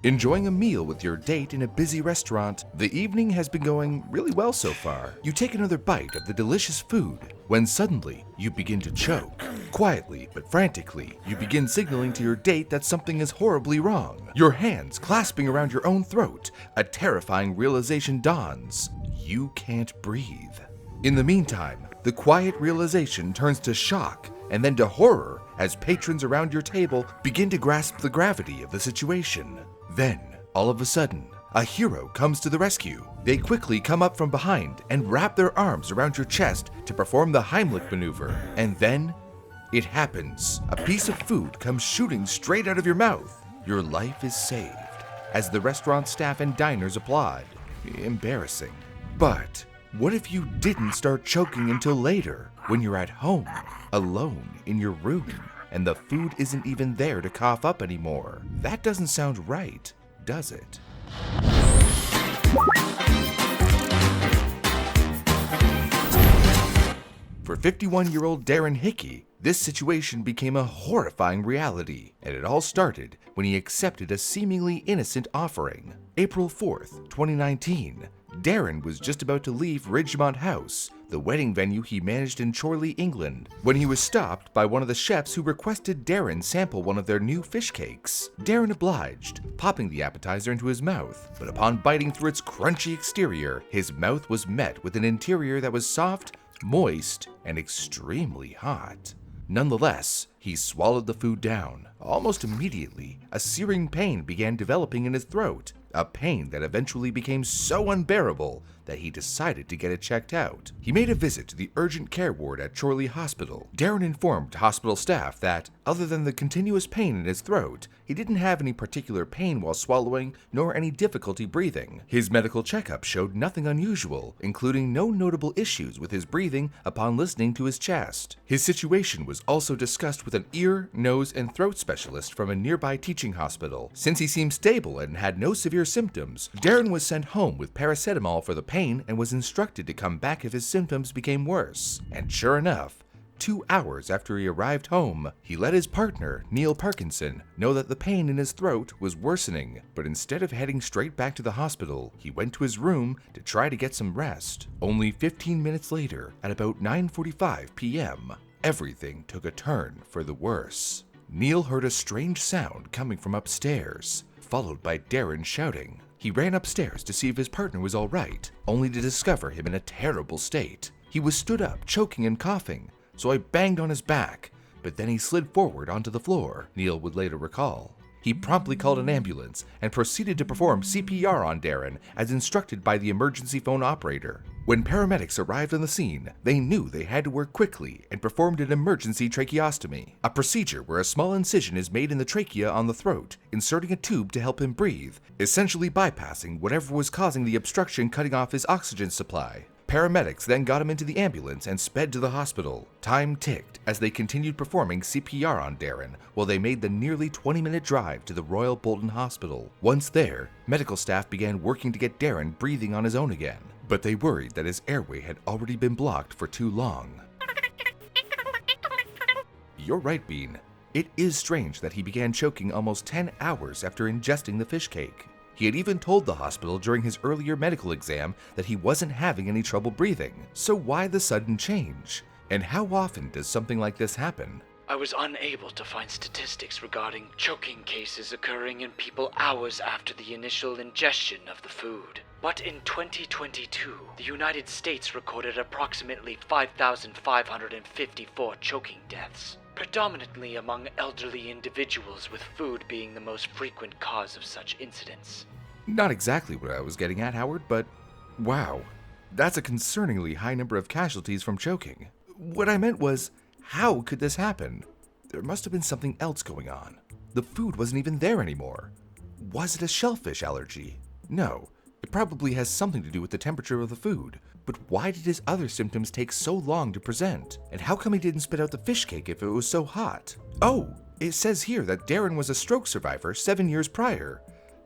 Enjoying a meal with your date in a busy restaurant, the evening has been going really well so far. You take another bite of the delicious food when suddenly you begin to choke. Quietly but frantically, you begin signaling to your date that something is horribly wrong. Your hands clasping around your own throat, a terrifying realization dawns. You can't breathe. In the meantime, the quiet realization turns to shock and then to horror as patrons around your table begin to grasp the gravity of the situation. Then, all of a sudden, a hero comes to the rescue. They quickly come up from behind and wrap their arms around your chest to perform the Heimlich maneuver. And then, it happens. A piece of food comes shooting straight out of your mouth. Your life is saved, as the restaurant staff and diners applaud. Embarrassing. But what if you didn't start choking until later, when you're at home, alone in your room, and the food isn't even there to cough up anymore? That doesn't sound right, does it? For 51-year-old Darren Hickey, this situation became a horrifying reality, and it all started when he accepted a seemingly innocent offering. April 4th, 2019, Darren was just about to leave Ridgemont House, the wedding venue he managed in Chorley, England, when he was stopped by one of the chefs who requested Darren sample one of their new fish cakes. Darren obliged, popping the appetizer into his mouth, but upon biting through its crunchy exterior, his mouth was met with an interior that was soft, moist, and extremely hot. Nonetheless, he swallowed the food down. Almost immediately, a searing pain began developing in his throat, a pain that eventually became so unbearable that he decided to get it checked out. He made a visit to the urgent care ward at Chorley Hospital. Darren informed hospital staff that, other than the continuous pain in his throat, he didn't have any particular pain while swallowing, nor any difficulty breathing. His medical checkup showed nothing unusual, including no notable issues with his breathing upon listening to his chest. His situation was also discussed with an ear, nose, and throat specialist from a nearby teaching hospital. Since he seemed stable and had no severe symptoms, Darren was sent home with paracetamol for the pain and was instructed to come back if his symptoms became worse. And sure enough, 2 hours after he arrived home, he let his partner, Neil Parkinson, know that the pain in his throat was worsening. But instead of heading straight back to the hospital, he went to his room to try to get some rest. Only 15 minutes later, at about 9:45 p.m., everything took a turn for the worse. Neil heard a strange sound coming from upstairs, followed by Darren shouting. He ran upstairs to see if his partner was all right, only to discover him in a terrible state. He was stood up, choking and coughing, so I banged on his back, but then he slid forward onto the floor, Neil would later recall. He promptly called an ambulance and proceeded to perform CPR on Darren as instructed by the emergency phone operator. When paramedics arrived on the scene, they knew they had to work quickly and performed an emergency tracheostomy, a procedure where a small incision is made in the trachea on the throat, inserting a tube to help him breathe, essentially bypassing whatever was causing the obstruction, cutting off his oxygen supply. Paramedics then got him into the ambulance and sped to the hospital. Time ticked as they continued performing CPR on Darren while they made the nearly 20-minute drive to the Royal Bolton Hospital. Once there, medical staff began working to get Darren breathing on his own again, but they worried that his airway had already been blocked for too long. You're right, Bean. It is strange that he began choking almost 10 hours after ingesting the fish cake. He had even told the hospital during his earlier medical exam that he wasn't having any trouble breathing. So why the sudden change? And how often does something like this happen? I was unable to find statistics regarding choking cases occurring in people hours after the initial ingestion of the food. But in 2022, the United States recorded approximately 5,554 choking deaths, predominantly among elderly individuals, with food being the most frequent cause of such incidents. Not exactly what I was getting at, Howard, but wow, that's a concerningly high number of casualties from choking. What I meant was, how could this happen? There must have been something else going on. The food wasn't even there anymore. Was it a shellfish allergy? No, it probably has something to do with the temperature of the food. But why did his other symptoms take so long to present? And how come he didn't spit out the fish cake if it was so hot? Oh, it says here that Darren was a stroke survivor 7 years prior.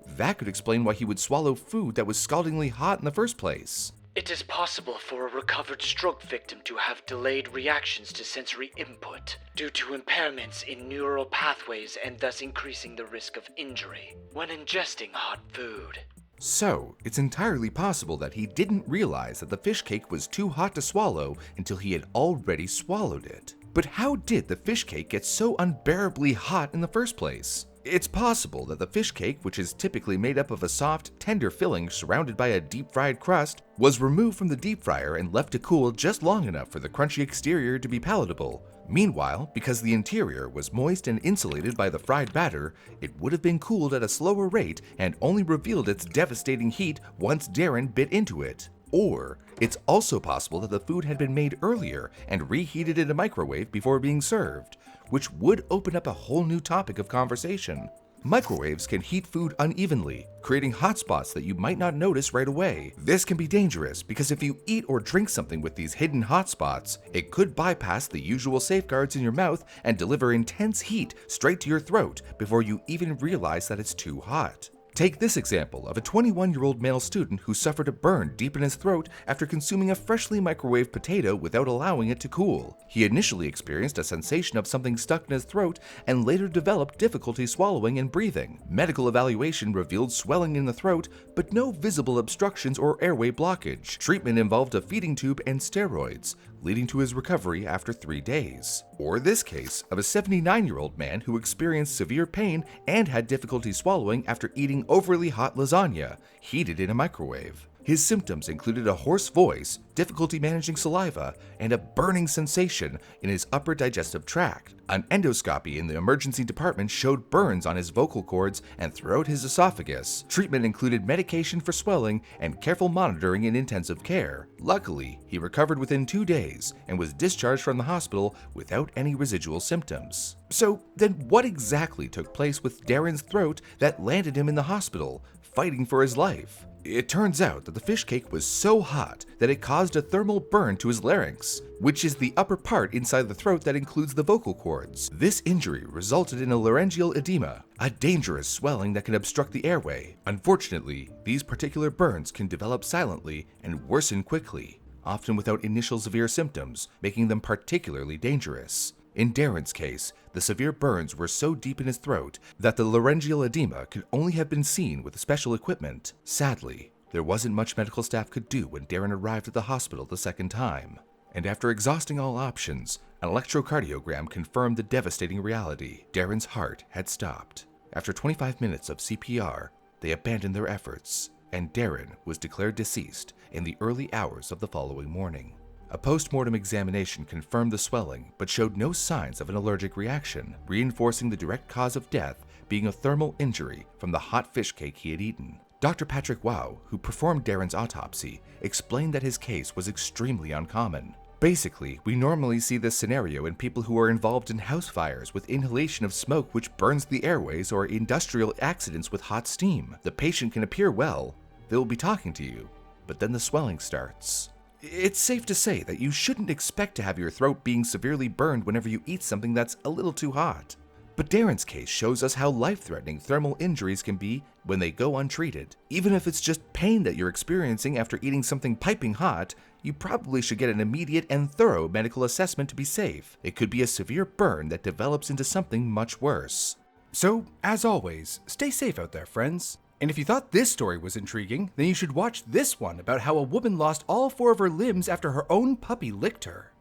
That could explain why he would swallow food that was scaldingly hot in the first place. It is possible for a recovered stroke victim to have delayed reactions to sensory input due to impairments in neural pathways and thus increasing the risk of injury when ingesting hot food. So, it's entirely possible that he didn't realize that the fish cake was too hot to swallow until he had already swallowed it. But how did the fish cake get so unbearably hot in the first place? It's possible that the fish cake, which is typically made up of a soft, tender filling surrounded by a deep-fried crust, was removed from the deep fryer and left to cool just long enough for the crunchy exterior to be palatable. Meanwhile, because the interior was moist and insulated by the fried batter, it would have been cooled at a slower rate and only revealed its devastating heat once Darren bit into it. Or, it's also possible that the food had been made earlier and reheated in a microwave before being served, which would open up a whole new topic of conversation. Microwaves can heat food unevenly, creating hot spots that you might not notice right away. This can be dangerous because if you eat or drink something with these hidden hot spots, it could bypass the usual safeguards in your mouth and deliver intense heat straight to your throat before you even realize that it's too hot. Take this example of a 21-year-old male student who suffered a burn deep in his throat after consuming a freshly microwaved potato without allowing it to cool. He initially experienced a sensation of something stuck in his throat and later developed difficulty swallowing and breathing. Medical evaluation revealed swelling in the throat, but no visible obstructions or airway blockage. Treatment involved a feeding tube and steroids, leading to his recovery after 3 days. Or this case of a 79-year-old man who experienced severe pain and had difficulty swallowing after eating overly hot lasagna, heated in a microwave. His symptoms included a hoarse voice, difficulty managing saliva, and a burning sensation in his upper digestive tract. An endoscopy in the emergency department showed burns on his vocal cords and throughout his esophagus. Treatment included medication for swelling and careful monitoring in intensive care. Luckily, he recovered within 2 days and was discharged from the hospital without any residual symptoms. So then what exactly took place with Darren's throat that landed him in the hospital, fighting for his life? It turns out that the fish cake was so hot that it caused a thermal burn to his larynx, which is the upper part inside the throat that includes the vocal cords. This injury resulted in a laryngeal edema, a dangerous swelling that can obstruct the airway. Unfortunately, these particular burns can develop silently and worsen quickly, often without initial severe symptoms, making them particularly dangerous. In Darren's case, the severe burns were so deep in his throat that the laryngeal edema could only have been seen with special equipment. Sadly, there wasn't much medical staff could do when Darren arrived at the hospital the second time. And after exhausting all options, an electrocardiogram confirmed the devastating reality. Darren's heart had stopped. After 25 minutes of CPR, they abandoned their efforts, and Darren was declared deceased in the early hours of the following morning. A post-mortem examination confirmed the swelling, but showed no signs of an allergic reaction, reinforcing the direct cause of death being a thermal injury from the hot fish cake he had eaten. Dr. Patrick Wow, who performed Darren's autopsy, explained that his case was extremely uncommon. Basically, we normally see this scenario in people who are involved in house fires with inhalation of smoke which burns the airways or industrial accidents with hot steam. The patient can appear well, they will be talking to you, but then the swelling starts. It's safe to say that you shouldn't expect to have your throat being severely burned whenever you eat something that's a little too hot. But Darren's case shows us how life-threatening thermal injuries can be when they go untreated. Even if it's just pain that you're experiencing after eating something piping hot, you probably should get an immediate and thorough medical assessment to be safe. It could be a severe burn that develops into something much worse. So, as always, stay safe out there, friends. And if you thought this story was intriguing, then you should watch this one about how a woman lost all 4 of her limbs after her own puppy licked her.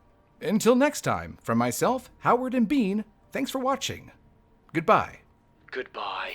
Until next time, from myself, Howard, and Bean, thanks for watching. Goodbye. Goodbye.